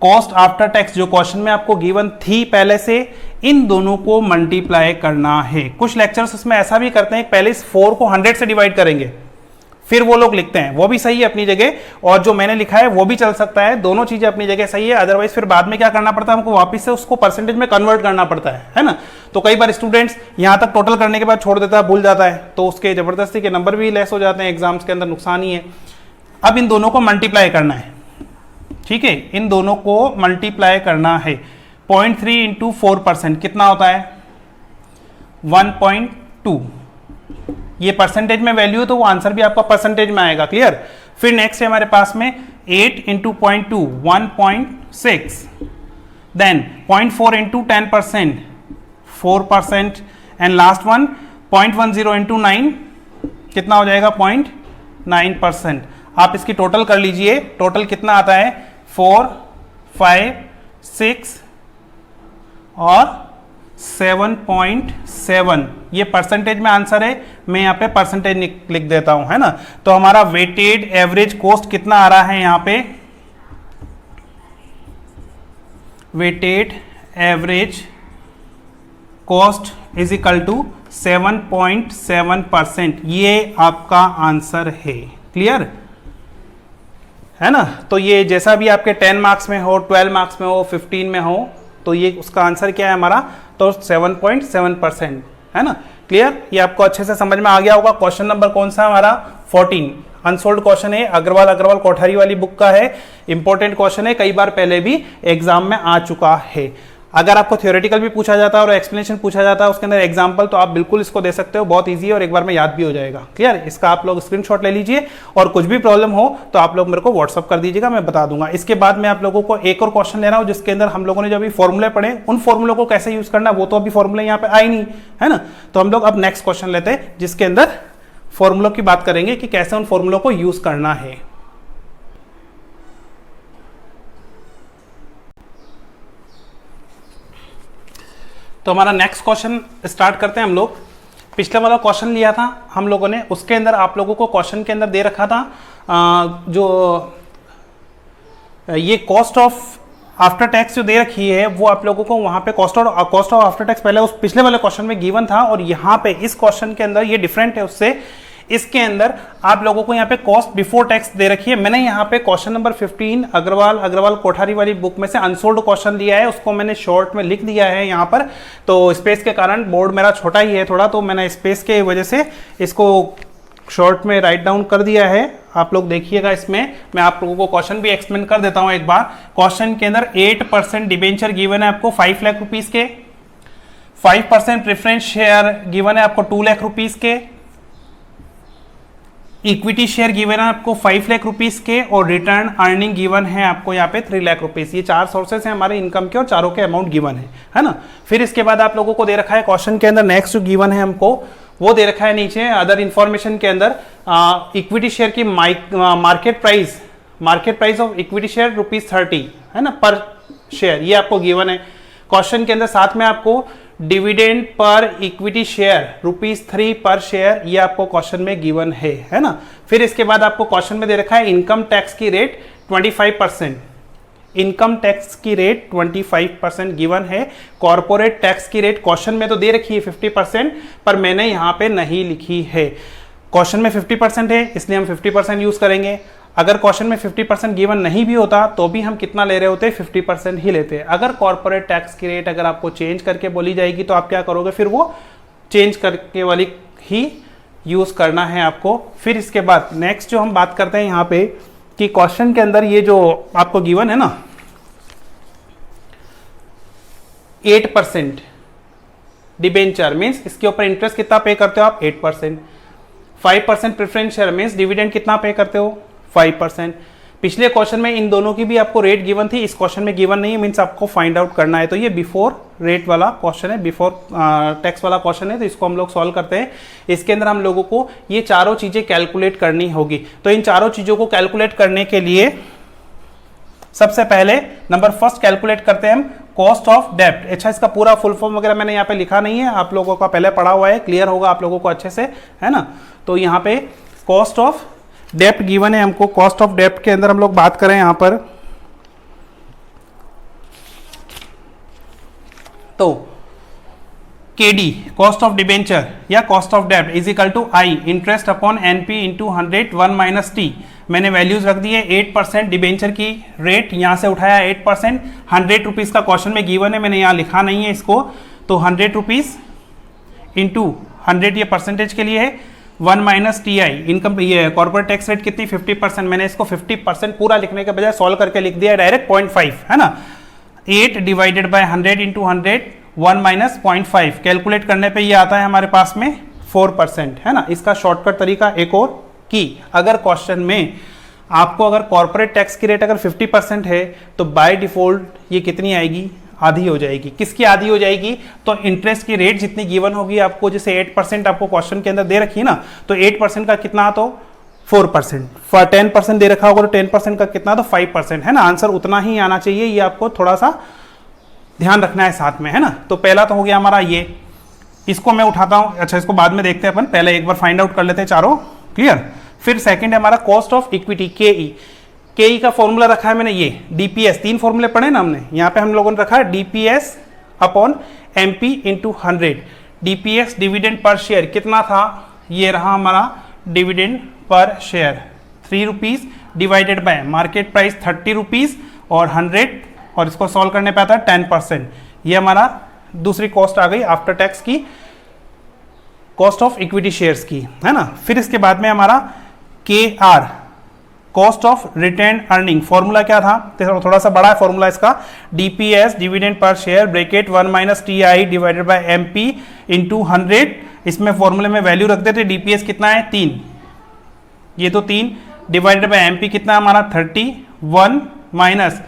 कॉस्ट आफ्टर टैक्स जो क्वेश्चन में आपको गिवन थी पहले से, इन दोनों को मल्टीप्लाई करना है। कुछ लेक्चर्स उसमें ऐसा भी करते हैं, पहले इस 4 को 100 से डिवाइड करेंगे, फिर वो लोग लिखते हैं, वो भी सही है अपनी जगह, और जो मैंने लिखा है वो भी चल सकता है, दोनों चीजें अपनी जगह सही है। अदरवाइज फिर बाद में क्या करना पड़ता है हमको, वापस से उसको परसेंटेज में कन्वर्ट करना पड़ता है ना। तो कई बार स्टूडेंट्स यहाँ तक टोटल करने के बाद छोड़ देता है, भूल जाता है, तो उसके जबरदस्ती के नंबर भी लेस हो जाते हैं एग्जाम्स के अंदर, नुकसान ही है। अब इन दोनों को मल्टीप्लाई करना है, ठीक है, इन दोनों को मल्टीप्लाई करना है। 0.3 इंटू 4% कितना होता है 1.2। ये परसेंटेज में वैल्यू है तो वो आंसर भी आपका परसेंटेज में आएगा, क्लियर। फिर नेक्स्ट है हमारे पास में 8 into 0.2 1.6, then 0.4 into 10% 4%, and last one 0.10 into 9 कितना हो जाएगा 0.9%। आप इसकी टोटल कर लीजिए, टोटल कितना आता है 4, 5, 6 और 7.7। ये परसेंटेज में आंसर है, मैं यहाँ पे परसेंटेज लिख देता हूं, है ना। तो हमारा वेटेड एवरेज कॉस्ट कितना आ रहा है यहाँ पे, weighted average cost is equal to 7.7%। ये आपका आंसर है, क्लियर है ना। तो ये जैसा भी आपके 10 मार्क्स में हो, 12 मार्क्स में हो, 15 में हो, तो ये उसका आंसर क्या है हमारा, तो 7.7%, है ना, क्लियर। ये आपको अच्छे से समझ में आ गया होगा। क्वेश्चन नंबर कौन सा हमारा 14 अनसोल्ड क्वेश्चन है, अग्रवाल कोठारी वाली बुक का है, इंपॉर्टेंट क्वेश्चन है, कई बार पहले भी एग्जाम में आ चुका है। अगर आपको थ्योरेटिकल भी पूछा जाता है और एक्सप्लेनेशन पूछा जाता है उसके अंदर एग्जांपल, तो आप बिल्कुल इसको दे सकते हो, बहुत इजी है और एक बार में याद भी हो जाएगा, क्लियर। इसका आप लोग स्क्रीनशॉट ले लीजिए और कुछ भी प्रॉब्लम हो तो आप लोग मेरे को व्हाट्सअप कर दीजिएगा, मैं बता दूंगा। इसके बाद मैं आप लोगों को एक और क्वेश्चन ले रहा हूं जिसके अंदर हम लोगों ने जो अभी फॉर्मूले पढ़े, उन फॉर्मूलों को कैसे यूज करना, वो तो अभी फॉर्मूले यहाँ पे आए नहीं, है ना। तो हम लोग अब नेक्स्ट क्वेश्चन लेते हैं जिसके अंदर फॉर्मूलों की बात करेंगे कि कैसे उन फॉर्मूलों को यूज करना है। तो हमारा नेक्स्ट क्वेश्चन स्टार्ट करते हैं हम लोग। पिछले वाला क्वेश्चन लिया था हम लोगों ने, उसके अंदर आप लोगों को क्वेश्चन के अंदर दे रखा था जो ये कॉस्ट ऑफ आफ्टर टैक्स जो दे रखी है वो आप लोगों को वहां पे कॉस्ट ऑफ आफ्टर टैक्स पहले उस पिछले वाले क्वेश्चन में गिवन था, और यहाँ पे इस क्वेश्चन के अंदर ये डिफरेंट है उससे। इसके अंदर आप लोगों को यहाँ पे कॉस्ट बिफोर टैक्स दे रखी है। मैंने यहाँ पे क्वेश्चन नंबर 15 अग्रवाल कोठारी वाली बुक में से अनसोल्ड क्वेश्चन लिया है, उसको मैंने शॉर्ट में लिख दिया है यहाँ पर। तो स्पेस के कारण बोर्ड मेरा छोटा ही है थोड़ा, तो मैंने स्पेस के वजह से इसको शॉर्ट में राइट डाउन कर दिया है। आप लोग देखिएगा, इसमें मैं आप लोगों को क्वेश्चन भी एक्सप्लेन कर देता हूँ एक बार। क्वेश्चन के अंदर 8% डिबेंचर गिवन है आपको 5 लाख रुपीज के, 5% प्रेफरेंस शेयर गिवन है आपको 2 लाख रुपीज के, इक्विटी शेयर गिवन है आपको 5 लाख रुपीस के, और रिटर्न अर्निंग गिवन है आपको यहाँ पे 3 लाख रुपीस। ये 4 सोर्सेस हैं हमारे इनकम के और चारों के अमाउंट गिवन है ना। फिर इसके बाद आप लोगों को दे रखा है क्वेश्चन के अंदर नेक्स्ट जो गिवन है हमको वो दे रखा है नीचे अदर इंफॉर्मेशन के अंदर इक्विटी शेयर की market price of equity share ₹30 है ना पर शेयर, ये आपको गिवन है क्वेश्चन के अंदर। साथ में आपको डिविडेंड पर इक्विटी शेयर ₹3 पर शेयर, ये आपको क्वेश्चन में गिवन है ना। फिर इसके बाद आपको क्वेश्चन में दे रखा है इनकम टैक्स की रेट 25%, इनकम टैक्स की रेट 25% गिवन है। कॉर्पोरेट टैक्स की रेट क्वेश्चन में तो दे रखी है 50%, पर मैंने यहाँ पे नहीं लिखी है। क्वेश्चन में 50% है इसलिए हम 50% यूज करेंगे। अगर क्वेश्चन में 50% गिवन नहीं भी होता तो भी हम कितना ले रहे होते, 50% ही लेते। अगर कॉर्पोरेट टैक्स की रेट अगर आपको चेंज करके बोली जाएगी तो आप क्या करोगे, फिर वो चेंज करके वाली ही यूज करना है आपको। फिर इसके बाद नेक्स्ट जो हम बात करते हैं यहाँ पे कि क्वेश्चन के अंदर ये जो आपको गिवन है ना 8% डिबेंचर मीन्स इसके ऊपर इंटरेस्ट कितना पे करते हो आप 8%, 5% प्रेफरेंस शेयर मीन्स डिविडेंड कितना पे करते हो 5%। पिछले क्वेश्चन में इन दोनों की भी आपको रेट गिवन थी, इस क्वेश्चन में गिवन नहीं है, मीन्स आपको फाइंड आउट करना है। तो ये बिफोर रेट वाला क्वेश्चन है, बिफोर टैक्स वाला क्वेश्चन है, तो इसको हम लोग सॉल्व करते हैं। इसके अंदर हम लोगों को ये चारों चीजें कैलकुलेट करनी होगी। तो इन चारों चीजों को कैलकुलेट करने के लिए सबसे पहले नंबर फर्स्ट कैलकुलेट करते हैं हम कॉस्ट ऑफ डेब्ट। अच्छा, इसका पूरा फुल फॉर्म वगैरह मैंने यहाँ पे लिखा नहीं है, आप लोगों का पहले पढ़ा हुआ है, क्लियर होगा आप लोगों को अच्छे से, है ना। तो यहाँ पे कॉस्ट ऑफ डेप्ट गिवन है हमको। कॉस्ट ऑफ डेप्ट के अंदर हम लोग बात करें यहाँ पर तो KD कॉस्ट ऑफ डिबेंचर या कॉस्ट ऑफ डेब्ट is equal to I interest upon NP into 100 1 minus T। मैंने वैल्यूज रख दी है 8% डिबेंचर की रेट यहाँ से उठाया 8%, 100 रुपीज़ का क्वेश्चन में गिवन है, मैंने यहाँ लिखा नहीं है इसको, तो 100 रुपीज़ इंटू 100 ये परसेंटेज के लिए है, 1 माइनस TI इनकम, ये कॉर्पोरेट टैक्स रेट कितनी 50%, मैंने इसको 50% पूरा लिखने के बजाय सॉल्व करके लिख दिया डायरेक्ट 0.5 है ना। 8 divided by 100 into 100 1 minus 0.5 calculate करने पे ये आता है हमारे पास में 4% है ना। इसका शॉर्टकट तरीका एक और कि अगर क्वेश्चन में आपको अगर कॉर्पोरेट टैक्स की रेट अगर 50% है तो बाय डिफॉल्ट ये कितनी आएगी, आधी हो जाएगी। किसकी आधी हो जाएगी, तो इंटरेस्ट की रेट जितनी गिवन होगी आपको, जैसे 8% आपको क्वेश्चन के अंदर दे रखी है ना, तो 8% का कितना, तो 4%, 10% दे रखा होगा तो 10% का कितना, तो 5% है ना। आंसर उतना ही आना चाहिए, ये आपको थोड़ा सा ध्यान रखना है साथ में है ना। तो पहला तो हो गया हमारा ये, इसको मैं उठाता हूं, अच्छा इसको बाद में देखते हैं अपन, पहले एक बार फाइंड आउट कर लेते हैं चारों, क्लियर। फिर सेकंड है हमारा कॉस्ट ऑफ इक्विटी KE का फॉर्मूला रखा है मैंने, ये DPS, 3 फॉर्मूले पढ़े ना हमने, यहाँ पे हम लोगों ने रखा है DPS upon MP into 100। DPS dividend per share कितना था, ये रहा हमारा dividend per share 3 rupees divided by market price 30 rupees और 100, और इसको सॉल्व करने पे आता है 10%। ये हमारा दूसरी कॉस्ट आ गई आफ्टर टैक्स की, कॉस्ट ऑफ इक्विटी शेयर्स की है ना। फिर इसके बाद में हमारा KR cost of retained earning, formula क्या था, थोड़ा सा बड़ा है फॉर्मूला इसका, DPS dividend per share bracket 1 minus TI divided by MP into 100। इसमें फॉर्मूले में वैल्यू रख देते, DPS कितना है 3, ये तो 3 डिवाइडेड बाय MP कितना है हमारा 30, 1 माइनस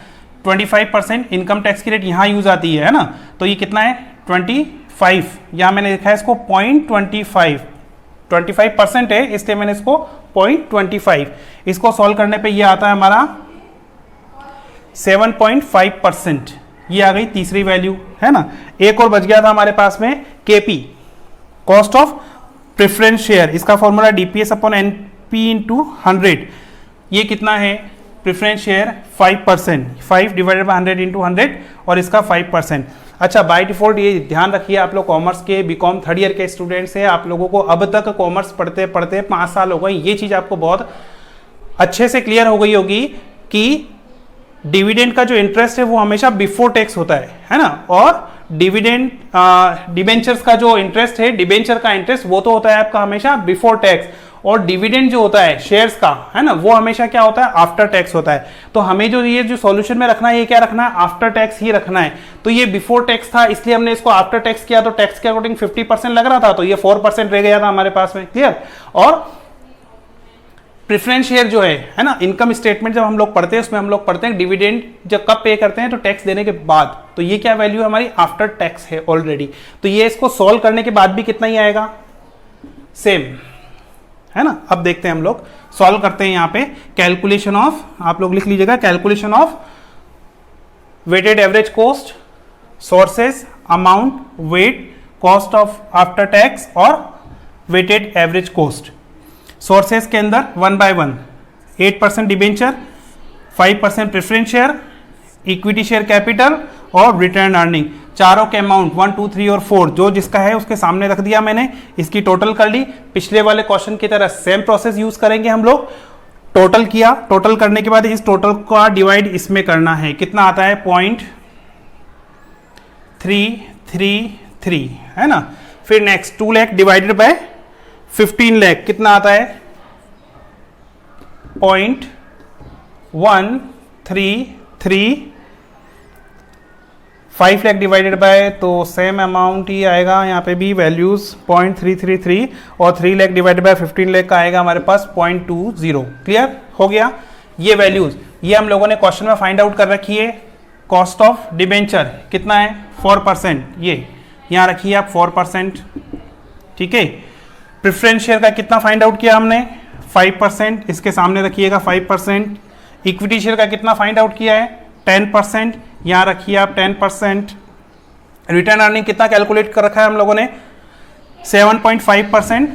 25% इनकम टैक्स की रेट यहाँ यूज आती है ना, तो ये कितना है 25, यहाँ मैंने लिखा है इसको 0.25, 25% है इसलिए मैंने इसको 0.25, इसको सॉल्व करने पे ये आता है हमारा 7.5%, ये आ गई तीसरी वैल्यू है ना। एक और बच गया था हमारे पास में KP cost of preference share, इसका formula DPS upon NP into 100, ये कितना है preference share 5%, 5 divided by 100 into 100 और इसका 5%। अच्छा बाय डिफॉल्ट ये ध्यान रखिए, आप लोग कॉमर्स के बीकॉम 3rd ईयर के स्टूडेंट्स हैं, आप लोगों को अब तक कॉमर्स पढ़ते पढ़ते 5 साल हो गए, ये चीज़ आपको बहुत अच्छे से क्लियर हो गई होगी कि डिविडेंड का जो इंटरेस्ट है वो हमेशा बिफोर टैक्स होता है ना, और डिविडेंड डिबेंचर्स का जो इंटरेस्ट है, डिबेंचर का इंटरेस्ट वो तो होता है आपका हमेशा बिफोर टैक्स, और डिविडेंड जो होता है शेयर्स का है ना, वो हमेशा क्या होता है आफ्टर टैक्स होता है। तो हमें जो ये जो सॉल्यूशन में रखना है ये क्या रखना है, आफ्टर टैक्स ही रखना है। तो ये बिफोर टैक्स था इसलिए हमने इसको आफ्टर टैक्स किया, तो टैक्स के अकॉर्डिंग 50% लग रहा था, तो ये 4% रह गया था हमारे पास में, क्लियर। और प्रेफरेंस शेयर जो है ना, इनकम स्टेटमेंट जब हम लोग पढ़ते हैं उसमें हम लोग पढ़ते हैं डिविडेंड जब कब पे करते हैं, तो टैक्स देने के बाद, तो ये क्या वैल्यू हमारी आफ्टर टैक्स है ऑलरेडी। तो ये इसको सॉल्व करने के बाद भी कितना ही आएगा, सेम है ना। अब देखते हैं हम लोग सॉल्व करते हैं यहाँ पे, कैलकुलेशन ऑफ, आप लोग लिख लीजिएगा, calculation of weighted average cost, sources, amount, weight, cost of after tax और वेटेड एवरेज कॉस्ट। सोर्सेस के अंदर 1 by 1, 8% debenture, 5% preference share, equity share capital और रिटर्न अर्निंग, चारों के अमाउंट 1, 2, 3 और 4 जो जिसका है उसके सामने रख दिया मैंने, इसकी टोटल कर ली। पिछले वाले क्वेश्चन की तरह सेम प्रोसेस यूज करेंगे हम लोग, टोटल किया, टोटल करने के बाद इस टोटल का डिवाइड इसमें करना है, कितना आता है 0.333 है ना। फिर next 2 lakh divided by 15 lakh कितना आता है 0.133, 5 लाख डिवाइडेड बाय, तो सेम अमाउंट ही आएगा यहाँ पे भी वैल्यूज 0.333, और 3 लाख डिवाइडेड बाय 15 लाख का आएगा हमारे पास 0.20। क्लियर हो गया ये वैल्यूज, ये हम लोगों ने क्वेश्चन में फाइंड आउट कर रखी है। कॉस्ट ऑफ डिबेंचर कितना है 4%, ये यहाँ रखिए आप 4%, ठीक है। प्रेफरेंस शेयर का कितना फाइंड आउट किया हमने 5%, इसके सामने रखिएगा 5%। इक्विटी शेयर का कितना फाइंड आउट किया है 10%, यहाँ रखिए आप 10%। रिटर्न अर्निंग कितना कैलकुलेट कर रखा है हम लोगों ने 7.5%,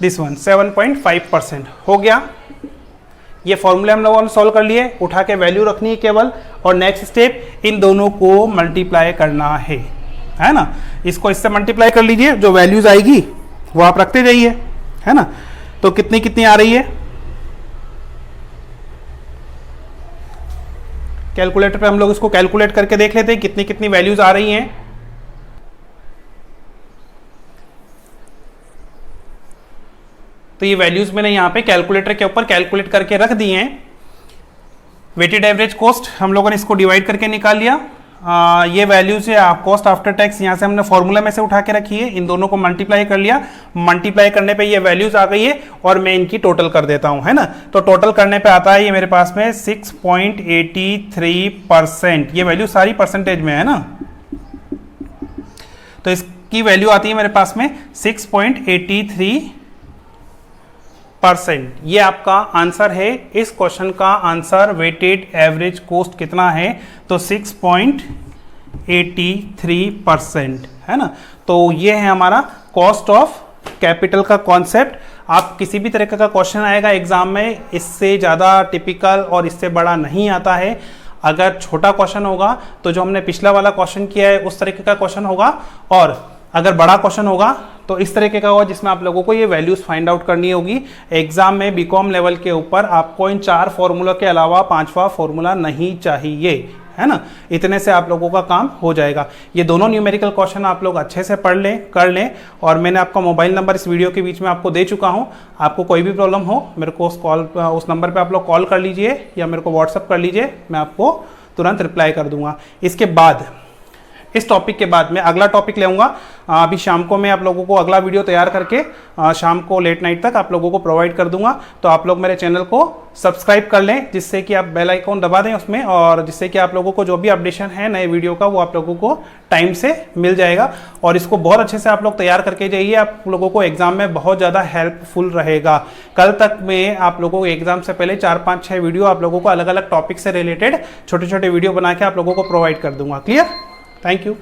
दिस वन 7.5% हो गया। ये फॉर्मूले हम लोगों ने सॉल्व कर लिए, उठा के वैल्यू रखनी है केवल, और नेक्स्ट स्टेप इन दोनों को मल्टीप्लाई करना है। है ना। इसको इससे मल्टीप्लाई कर लीजिए, जो वैल्यूज आएगी वो आप रखते जाइए, है ना। तो कितनी कितनी आ रही है, कैलकुलेटर पे हम लोग इसको कैलकुलेट करके देख लेते हैं कितनी कितनी वैल्यूज आ रही हैं। तो ये वैल्यूज मैंने यहाँ पे कैलकुलेटर के ऊपर कैलकुलेट करके रख दी हैं। वेटेड एवरेज कॉस्ट हम लोगों ने इसको डिवाइड करके निकाल लिया। ये वैल्यूज है कॉस्ट आफ्टर टैक्स, यहाँ से हमने फॉर्मूला में से उठा के रखी है, इन दोनों को मल्टीप्लाई कर लिया। मल्टीप्लाई करने पे ये वैल्यूज आ गई है और मैं इनकी टोटल कर देता हूँ, है ना। तो टोटल करने पे आता है ये मेरे पास में 6.83%। ये वैल्यू सारी परसेंटेज में है ना, तो इसकी वैल्यू आती है मेरे पास में 6.83%। ये आपका आंसर है। इस क्वेश्चन का आंसर वेटेड एवरेज कॉस्ट कितना है, तो 6.83% है ना। तो ये है हमारा कॉस्ट ऑफ कैपिटल का कॉन्सेप्ट। आप किसी भी तरह का क्वेश्चन आएगा एग्जाम में, इससे ज़्यादा टिपिकल और इससे बड़ा नहीं आता है। अगर छोटा क्वेश्चन होगा तो जो हमने पिछला वाला क्वेश्चन किया है उस तरीके का क्वेश्चन होगा, और अगर बड़ा क्वेश्चन होगा तो इस तरीके का होगा जिसमें आप लोगों को ये वैल्यूज फाइंड आउट करनी होगी। एग्जाम में बीकॉम लेवल के ऊपर आपको इन 4 फॉर्मूला के अलावा 5वां फॉर्मूला नहीं चाहिए, है ना। इतने से आप लोगों का काम हो जाएगा। ये दोनों न्यूमेरिकल क्वेश्चन आप लोग अच्छे से पढ़ लें, कर लें। और मैंने आपका मोबाइल नंबर इस वीडियो के बीच में आपको दे चुका हूँ। आपको कोई भी प्रॉब्लम हो मेरे को उस नंबर पर आप लोग कॉल कर लीजिए या मेरे को व्हाट्सअप कर लीजिए, मैं आपको तुरंत रिप्लाई कर दूंगा। इसके बाद इस टॉपिक के बाद मैं अगला टॉपिक ले आऊँगा। अभी शाम को मैं आप लोगों को अगला वीडियो तैयार करके शाम को लेट नाइट तक आप लोगों को प्रोवाइड कर दूंगा। तो आप लोग मेरे चैनल को सब्सक्राइब कर लें, जिससे कि आप बेल आइकॉन दबा दें उसमें, और जिससे कि आप लोगों को जो भी अपडेशन है नए वीडियो का वो आप लोगों को टाइम से मिल जाएगा। और इसको बहुत अच्छे से आप लोग तैयार करके जाइए, आप लोगों को एग्जाम में बहुत ज़्यादा हेल्पफुल रहेगा। कल तक में आप लोगों को एग्जाम से पहले 4, 5, 6 वीडियो आप लोगों को अलग अलग टॉपिक से रिलेटेड छोटे छोटे वीडियो बना के आप लोगों को प्रोवाइड कर दूंगा। क्लियर? Thank you.